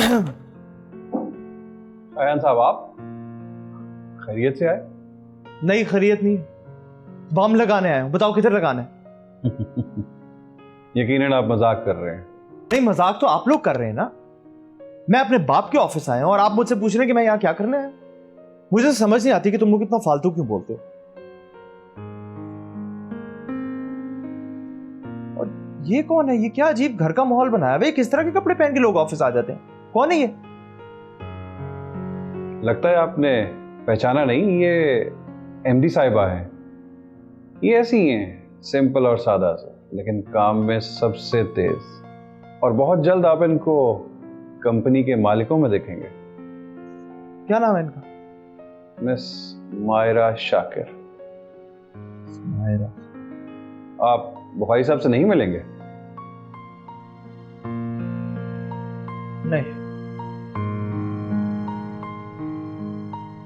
शायान साहब, आप खैरियत से आए? नहीं, खैरियत नहीं, बम लगाने आए हूं। बताओ किधर लगाना है? यकीनन आप मजाक कर रहे हैं। नहीं, मजाक तो आप लोग कर रहे हैं ना। मैं अपने बाप के ऑफिस आया हूं और आप मुझसे पूछ रहे हैं कि मैं यहाँ क्या करने आया। मुझे समझ नहीं आती कि तुम लोग इतना फालतू क्यों बोलते हो। और ये कौन है? ये क्या अजीब घर का माहौल बनाया हुआ है? किस तरह के कपड़े पहन के लोग ऑफिस आ जाते हैं? कौन है ये? लगता है आपने पहचाना नहीं, ये एमडी साहिबा हैं। ये ऐसी ही हैं, सिंपल और सादा से, लेकिन काम में सबसे तेज। और बहुत जल्द आप इनको कंपनी के मालिकों में देखेंगे। क्या नाम है इनका? मिस मायरा शाकिर। मायरा? आप बुखारी साहब से नहीं मिलेंगे? नहीं।